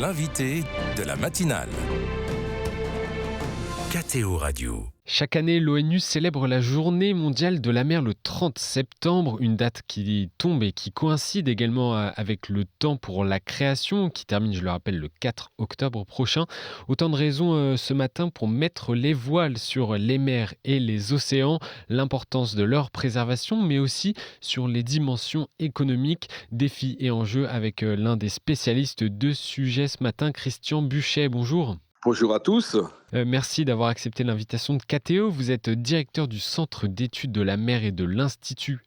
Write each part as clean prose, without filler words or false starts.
l'invité de la matinale. KTO Radio. Chaque année, l'ONU célèbre la Journée mondiale de la mer le 30 septembre, une date qui tombe et qui coïncide également avec le temps pour la création, qui termine, je le rappelle, le 4 octobre prochain. Autant de raisons ce matin pour mettre les voiles sur les mers et les océans, l'importance de leur préservation, mais aussi sur les dimensions économiques, défis et enjeux avec l'un des spécialistes de ce sujet ce matin, Christian Buchet. Bonjour. Bonjour à tous. Merci d'avoir accepté l'invitation de KTO. Vous êtes directeur du Centre d'études de la mer et de l'Institut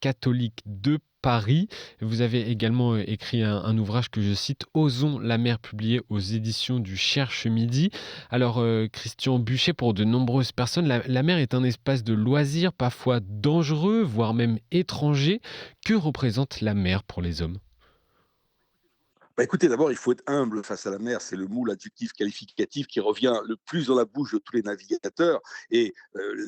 catholique de Paris. Vous avez également écrit un ouvrage que je cite, Osons la mer, publié aux éditions du Cherche Midi. Alors, Christian Buchet, pour de nombreuses personnes, la mer est un espace de loisirs, parfois dangereux, voire même étranger. Que représente la mer pour les hommes ? Écoutez, d'abord, il faut être humble face à la mer. C'est le mot, l'adjectif qualificatif qui revient le plus dans la bouche de tous les navigateurs. Et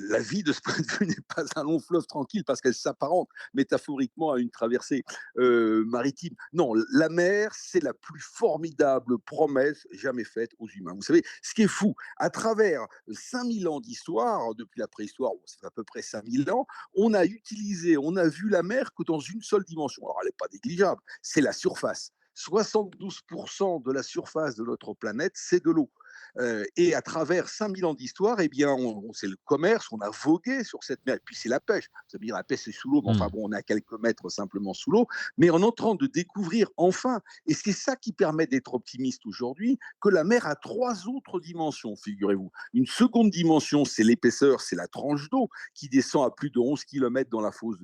la vie, de ce point de vue, n'est pas un long fleuve tranquille parce qu'elle s'apparente métaphoriquement à une traversée maritime. Non, la mer, c'est la plus formidable promesse jamais faite aux humains. Vous savez, ce qui est fou, à travers 5000 ans d'histoire, depuis la préhistoire, ça fait à peu près 5000 ans, on a vu la mer que dans une seule dimension. Alors, elle n'est pas négligeable, c'est la surface. 72% de la surface de notre planète, c'est de l'eau. Et à travers 5000 ans d'histoire, eh bien, c'est le commerce, on a vogué sur cette mer, et puis c'est la pêche. Ça veut dire la pêche, c'est sous l'eau, mais enfin bon, on est à quelques mètres simplement sous l'eau, mais on est en train de découvrir enfin, et c'est ça qui permet d'être optimiste aujourd'hui, que la mer a 3 autres dimensions, figurez-vous. Une seconde dimension, c'est l'épaisseur, c'est la tranche d'eau, qui descend à plus de 11 km dans la fosse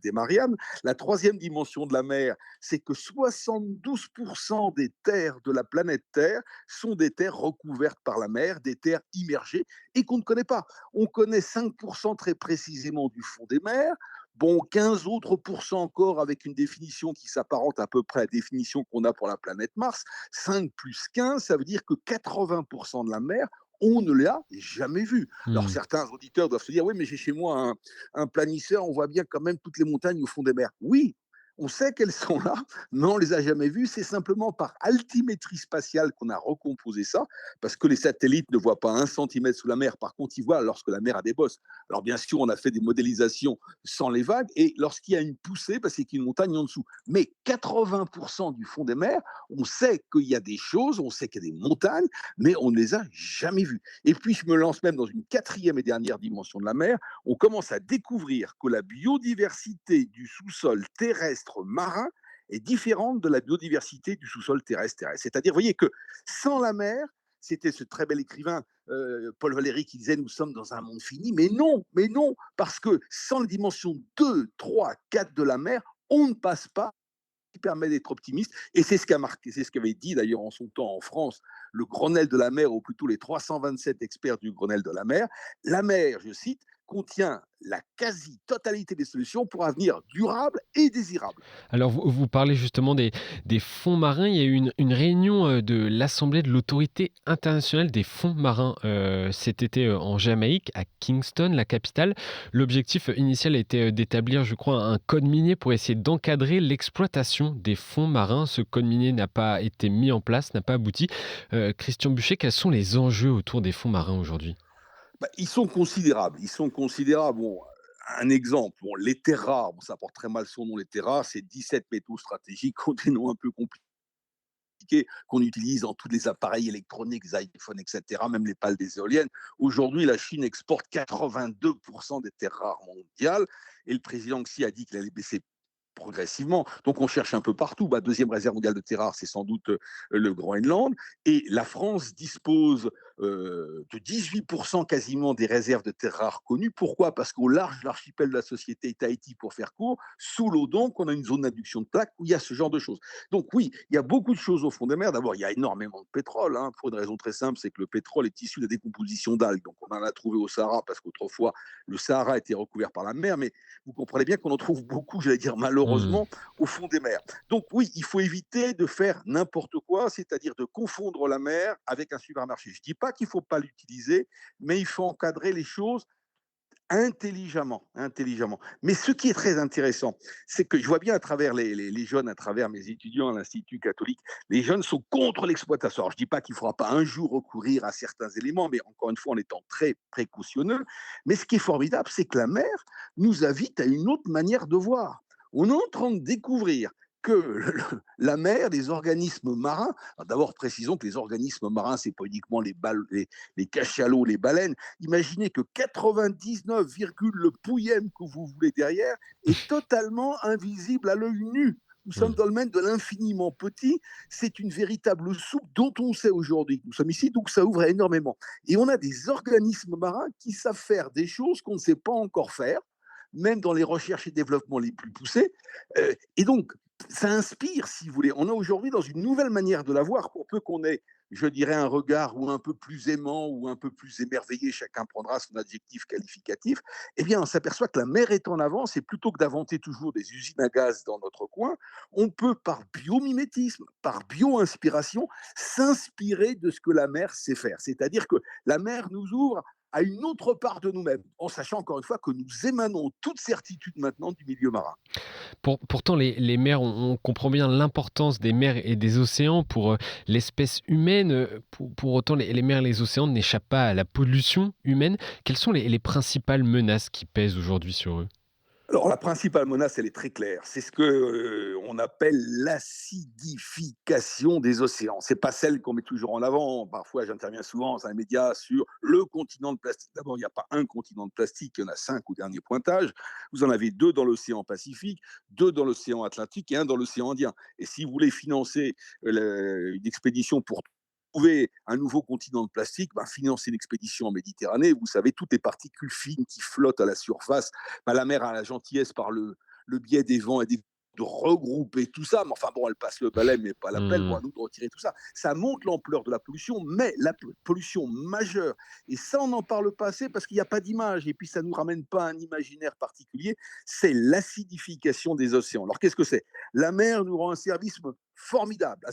des Mariannes. La troisième dimension de la mer, c'est que 72% des terres de la planète Terre sont des terres recouvertes par la mer, des terres immergées et qu'on ne connaît pas. On connaît 5% très précisément du fond des mers. Bon, 15 autres pourcents encore avec une définition qui s'apparente à peu près à la définition qu'on a pour la planète Mars. 5 plus 15, ça veut dire que 80% de la mer, on ne l'a jamais vu. Alors certains auditeurs doivent se dire, oui, mais j'ai chez moi un planisseur, on voit bien quand même toutes les montagnes au fond des mers. Oui, on sait qu'elles sont là, mais on ne les a jamais vues. C'est simplement par altimétrie spatiale qu'on a recomposé ça, parce que les satellites ne voient pas 1 centimètre sous la mer. Par contre, ils voient lorsque la mer a des bosses. Alors bien sûr, on a fait des modélisations sans les vagues, et lorsqu'il y a une poussée, c'est qu'il y a une montagne en dessous. Mais 80% du fond des mers, on sait qu'il y a des choses, on sait qu'il y a des montagnes, mais on ne les a jamais vues. Et puis, je me lance même dans une quatrième et dernière dimension de la mer. On commence à découvrir que la biodiversité du sous-sol terrestre marin est différente de la biodiversité du sous-sol terrestre. C'est-à-dire, vous voyez que sans la mer, c'était ce très bel écrivain Paul Valéry qui disait « Nous sommes dans un monde fini ». Mais non, parce que sans la dimension 2, 3, 4 de la mer, on ne passe pas, qui permet d'être optimiste. Et c'est ce qu'a marqué, c'est ce qu'avait dit d'ailleurs en son temps en France le Grenelle de la mer, ou plutôt les 327 experts du Grenelle de la mer. La mer, je cite, contient la quasi-totalité des solutions pour un avenir durable et désirable. Alors, vous parlez justement des fonds marins. Il y a eu une réunion de l'Assemblée de l'Autorité internationale des fonds marins cet été en Jamaïque, à Kingston, la capitale. L'objectif initial était d'établir, je crois, un code minier pour essayer d'encadrer l'exploitation des fonds marins. Ce code minier n'a pas été mis en place, n'a pas abouti. Christian Buchet, quels sont les enjeux autour des fonds marins aujourd'hui ? Ils sont considérables. Bon, un exemple, les terres rares, ça porte très mal son nom, les terres rares, c'est 17 métaux stratégiques, ont des noms un peu compliqués, qu'on utilise dans tous les appareils électroniques, les iPhones, etc., même les pales des éoliennes. Aujourd'hui, la Chine exporte 82% des terres rares mondiales, et le président Xi a dit qu'il allait baisser progressivement. Donc on cherche un peu partout. Deuxième réserve mondiale de terres rares, c'est sans doute le Groenland. Et la France dispose de 18% quasiment des réserves de terres rares connues. Pourquoi ? Parce qu'au large de l'archipel de la société Tahiti, pour faire court, sous l'eau donc, on a une zone d'adduction de plaques où il y a ce genre de choses. Donc oui, il y a beaucoup de choses au fond des mers. D'abord, il y a énormément de pétrole, pour une raison très simple, c'est que le pétrole est issu de la décomposition d'algues. Donc on en a trouvé au Sahara, parce qu'autrefois, le Sahara était recouvert par la mer, mais vous comprenez bien qu'on en trouve beaucoup, j'allais dire malheureusement, au fond des mers. Donc oui, il faut éviter de faire n'importe quoi, c'est-à-dire de confondre la mer avec un supermarché. Je ne dis pas qu'il ne faut pas l'utiliser, mais il faut encadrer les choses intelligemment, intelligemment. Mais ce qui est très intéressant, c'est que je vois bien à travers les jeunes, à travers mes étudiants à l'Institut catholique, les jeunes sont contre l'exploitation. Alors, je ne dis pas qu'il ne faudra pas un jour recourir à certains éléments, mais encore une fois, en étant très précautionneux. Mais ce qui est formidable, c'est que la mer nous invite à une autre manière de voir. On est en train de découvrir que la mer, les organismes marins, d'abord précisons que les organismes marins, c'est pas uniquement les cachalots, les baleines. Imaginez que 99, le pouillème que vous voulez derrière est totalement invisible à l'œil nu. Nous sommes Mmh. dans le domaine de l'infiniment petit. C'est une véritable soupe dont on sait aujourd'hui. Nous sommes ici, donc ça ouvre énormément. Et on a des organismes marins qui savent faire des choses qu'on ne sait pas encore faire, même dans les recherches et développements les plus poussés. Et donc, ça inspire, si vous voulez. On est aujourd'hui dans une nouvelle manière de la voir, pour peu qu'on ait, je dirais, un regard ou un peu plus aimant ou un peu plus émerveillé, chacun prendra son adjectif qualificatif, eh bien, on s'aperçoit que la mer est en avance et plutôt que d'inventer toujours des usines à gaz dans notre coin, on peut, par biomimétisme, par bio-inspiration, s'inspirer de ce que la mer sait faire. C'est-à-dire que la mer nous ouvre à une autre part de nous-mêmes, en sachant encore une fois que nous émanons toute certitude maintenant du milieu marin. Pourtant, les mers, on comprend bien l'importance des mers et des océans pour l'espèce humaine. Pour autant, les mers et les océans n'échappent pas à la pollution humaine. Quelles sont les principales menaces qui pèsent aujourd'hui sur eux? Alors, la principale menace, elle est très claire. C'est ce que on appelle l'acidification des océans. C'est pas celle qu'on met toujours en avant. Parfois, j'interviens souvent dans les médias sur le continent de plastique. D'abord, il n'y a pas un continent de plastique, il y en a 5 au dernier pointage. Vous en avez 2 dans l'océan Pacifique, 2 dans l'océan Atlantique et un dans l'océan Indien. Et si vous voulez financer une expédition pour trouver un nouveau continent de plastique, ben, financer une expédition en Méditerranée, vous savez, toutes les particules fines qui flottent à la surface, ben, la mer a la gentillesse par le biais des vents et des de regrouper tout ça, mais enfin bon, elle passe le balai, mais pas la pelle, bon, Mmh. à nous de retirer tout ça. Ça montre l'ampleur de la pollution, mais la pollution majeure, et ça on n'en parle pas assez parce qu'il n'y a pas d'image, et puis ça ne nous ramène pas à un imaginaire particulier, c'est l'acidification des océans. Alors qu'est-ce que c'est? La mer nous rend un service formidable,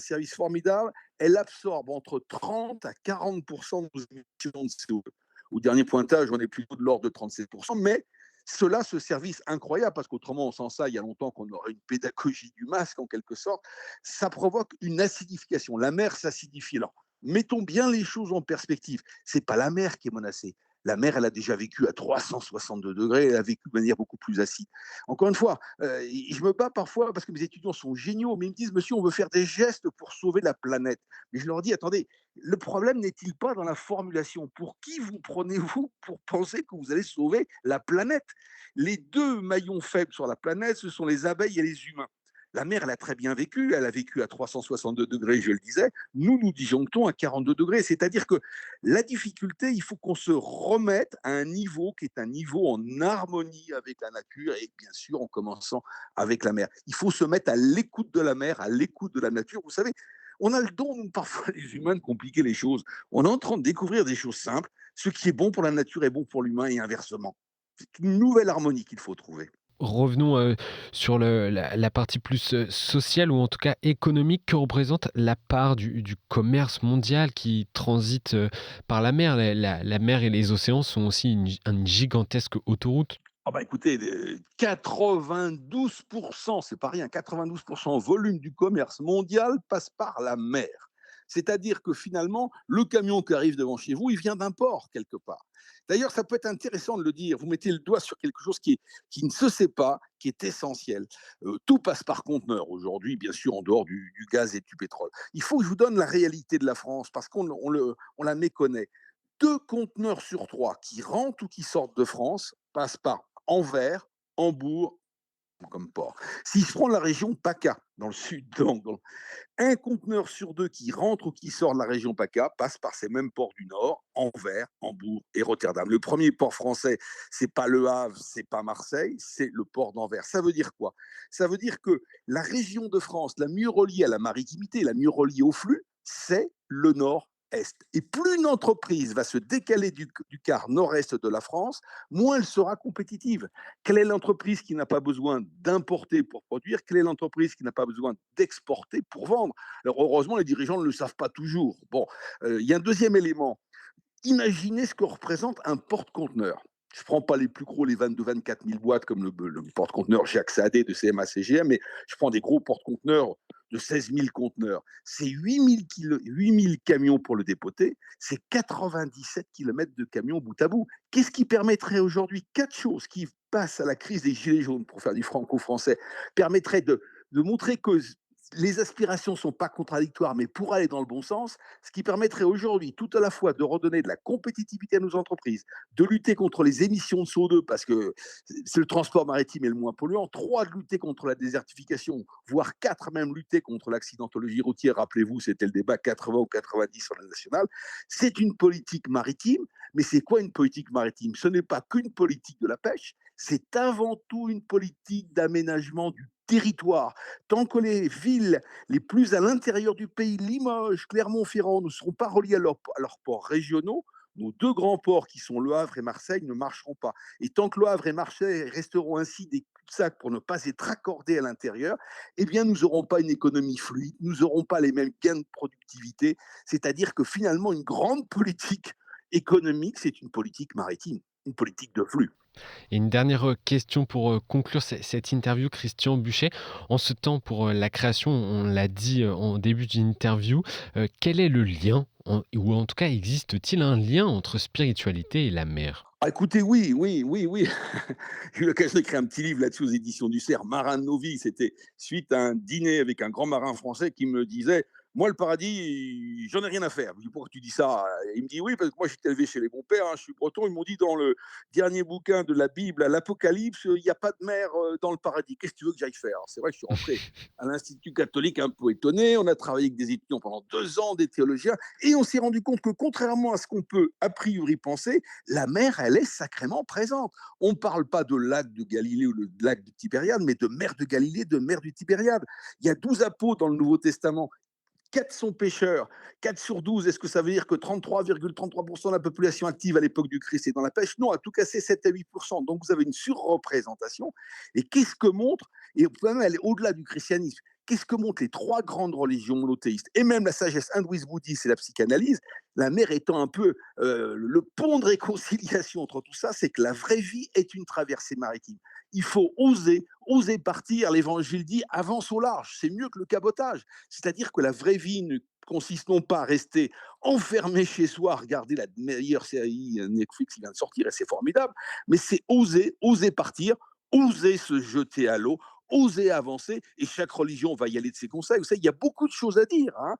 elle absorbe entre 30 à 40% de nos émissions de CO2. Au dernier pointage, on est plutôt de l'ordre de 37%, mais cela, ce service incroyable, parce qu'autrement, on sent ça il y a longtemps qu'on aurait une pédagogie du masque en quelque sorte, ça provoque une acidification. La mer s'acidifie. Alors, mettons bien les choses en perspective. C'est pas la mer qui est menacée. La mer, elle a déjà vécu à 362 degrés, elle a vécu de manière beaucoup plus acide. Encore une fois, je me bats parfois parce que mes étudiants sont géniaux, mais ils me disent, monsieur, on veut faire des gestes pour sauver la planète. Mais je leur dis, attendez, le problème n'est-il pas dans la formulation? Pour qui vous prenez-vous pour penser que vous allez sauver la planète? Les deux maillons faibles sur la planète, ce sont les abeilles et les humains. La mer, elle a très bien vécu, elle a vécu à 362 degrés, je le disais, nous disjonctons à 42 degrés. C'est-à-dire que la difficulté, il faut qu'on se remette à un niveau qui est un niveau en harmonie avec la nature et bien sûr en commençant avec la mer. Il faut se mettre à l'écoute de la mer, à l'écoute de la nature. Vous savez, on a le don, nous, parfois, les humains, de compliquer les choses. On est en train de découvrir des choses simples. Ce qui est bon pour la nature est bon pour l'humain et inversement. C'est une nouvelle harmonie qu'il faut trouver. Revenons, sur la partie plus, sociale ou en tout cas économique. Que représente la part du commerce mondial qui transite, par la mer? La mer et les océans sont aussi une gigantesque autoroute. Ah bah écoutez, 92%, c'est pas rien, 92% volume du commerce mondial passe par la mer. C'est-à-dire que finalement, le camion qui arrive devant chez vous, il vient d'un port quelque part. D'ailleurs, ça peut être intéressant de le dire. Vous mettez le doigt sur quelque chose qui ne se sait pas, qui est essentiel. Tout passe par conteneur aujourd'hui, bien sûr, en dehors du gaz et du pétrole. Il faut que je vous donne la réalité de la France parce on la méconnaît. 2 conteneurs sur 3 qui rentrent ou qui sortent de France passent par Anvers, Hambourg comme port. Si je prends la région PACA, dans le sud, un conteneur sur 2 qui rentre ou qui sort de la région PACA passe par ces mêmes ports du Nord, Anvers, Hambourg et Rotterdam. Le premier port français, c'est pas Le Havre, c'est pas Marseille, c'est le port d'Anvers. Ça veut dire quoi? Ça veut dire que la région de France la mieux reliée à la maritimité, la mieux reliée au flux, c'est le Nord est. Et plus une entreprise va se décaler du quart nord-est de la France, moins elle sera compétitive. Quelle est l'entreprise qui n'a pas besoin d'importer pour produire? Quelle est l'entreprise qui n'a pas besoin d'exporter pour vendre? Alors heureusement, les dirigeants ne le savent pas toujours. Bon, il y a un deuxième élément. Imaginez ce que représente un porte-conteneur. Je prends pas les plus gros, les 22-24 000 boîtes comme le porte-conteneur Jacques Saadé de CMA-CGM, mais je prends des gros porte-conteneurs de 16 000 conteneurs. C'est 8 000 camions pour le dépoter, c'est 97 kilomètres de camions bout à bout. Qu'est-ce qui permettrait aujourd'hui? Quatre choses qui passent à la crise des gilets jaunes, pour faire du franco-français, permettraient de montrer que les aspirations ne sont pas contradictoires, mais pour aller dans le bon sens, ce qui permettrait aujourd'hui tout à la fois de redonner de la compétitivité à nos entreprises, de lutter contre les émissions de CO2, parce que c'est le transport maritime est le moins polluant, trois, de lutter contre la désertification, voire quatre, même lutter contre l'accidentologie routière. Rappelez-vous, c'était le débat 80 ou 90 sur la nationale. C'est une politique maritime, mais c'est quoi une politique maritime? Ce n'est pas qu'une politique de la pêche, c'est avant tout une politique d'aménagement du territoire. Tant que les villes les plus à l'intérieur du pays, Limoges, Clermont-Ferrand, ne seront pas reliées à leurs ports régionaux, nos deux grands ports qui sont Le Havre et Marseille ne marcheront pas. Et tant que Le Havre et Marseille resteront ainsi des cul-de-sac pour ne pas être raccordés à l'intérieur, eh bien nous n'aurons pas une économie fluide, nous n'aurons pas les mêmes gains de productivité. C'est-à-dire que finalement, une grande politique économique, c'est une politique maritime, une politique de flux. Et une dernière question pour conclure cette interview, Christian Buchet. En ce temps pour la création, on l'a dit en début d'interview, quel est le lien, ou en tout cas existe-t-il un lien entre spiritualité et la mer? Ah, écoutez, oui, oui, oui, oui. J'ai eu l'occasion d'écrire un petit livre là-dessus aux éditions du Cerf, Marin de nos vies. C'était suite à un dîner avec un grand marin français qui me disait: moi, le paradis, j'en ai rien à faire. Je lui dis: pourquoi tu dis ça? Il me dit: oui, parce que moi, je suis élevé chez les bons pères, hein, je suis breton. Ils m'ont dit dans le dernier bouquin de la Bible, à l'Apocalypse, il n'y a pas de mer dans le paradis. Qu'est-ce que tu veux que j'aille faire? Alors, c'est vrai que je suis rentré à l'Institut catholique un peu étonné. On a travaillé avec des étudiants pendant 2 ans, des théologiens, et on s'est rendu compte que contrairement à ce qu'on peut a priori penser, la mer, elle est sacrément présente. On ne parle pas de lac de Galilée ou de lac du Tibériade, mais de mer de Galilée, de mer du Tibériade. Il y a 12 apôtres dans le Nouveau Testament. 4 sont pêcheurs, 4 sur 12, est-ce que ça veut dire que 33,33% de la population active à l'époque du Christ est dans la pêche? Non, à tout casser 7 à 8%. Donc vous avez une surreprésentation. Et qu'est-ce que montre, et vous pouvez même aller au-delà du christianisme, qu'est-ce que montrent les trois grandes religions monothéistes, et même la sagesse hindouiste, bouddhiste et la psychanalyse, la mer étant un peu le pont de réconciliation entre tout ça, c'est que la vraie vie est une traversée maritime. Il faut oser partir. L'évangile dit avance au large, c'est mieux que le cabotage. C'est-à-dire que la vraie vie ne consiste non pas à rester enfermé chez soi, à regarder la meilleure série Netflix qui vient de sortir et c'est formidable, mais c'est oser partir, oser se jeter à l'eau, oser avancer, et chaque religion va y aller de ses conseils. Vous savez, il y a beaucoup de choses à dire, hein,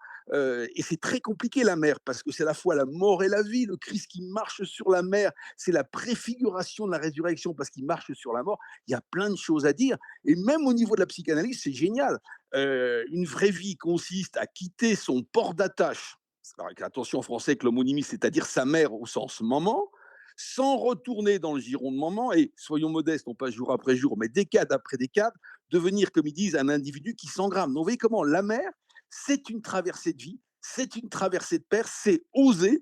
et c'est très compliqué la mer, parce que c'est à la fois la mort et la vie. Le Christ qui marche sur la mer, c'est la préfiguration de la résurrection, parce qu'il marche sur la mort. Il y a plein de choses à dire, et même au niveau de la psychanalyse, c'est génial. Une vraie vie consiste à quitter son port d'attache, avec attention en français avec l'homonymie, c'est-à-dire sa mère au sens maman, sans retourner dans le giron de maman, et soyons modestes, on passe jour après jour, mais décade après décade, devenir, comme ils disent, un individu qui s'engramme. Donc vous voyez comment la mer, c'est une traversée de vie, c'est une traversée de père, c'est oser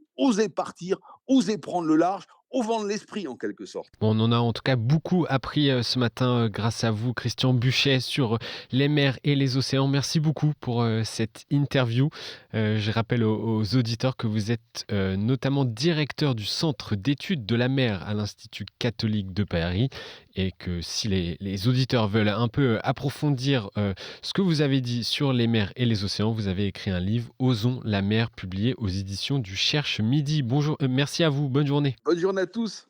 partir, oser prendre le large, au vent de l'esprit en quelque sorte. Bon, on en a en tout cas beaucoup appris ce matin grâce à vous, Christian Buchet, sur les mers et les océans. Merci beaucoup pour cette interview. Je rappelle aux auditeurs que vous êtes notamment directeur du Centre d'études de la mer à l'Institut catholique de Paris, et que si les auditeurs veulent un peu approfondir ce que vous avez dit sur les mers et les océans, vous avez écrit un livre, Osons la mer, publié aux éditions du Cherche Midi. Bonjour, merci à vous, bonne journée. Bonne journée à tous.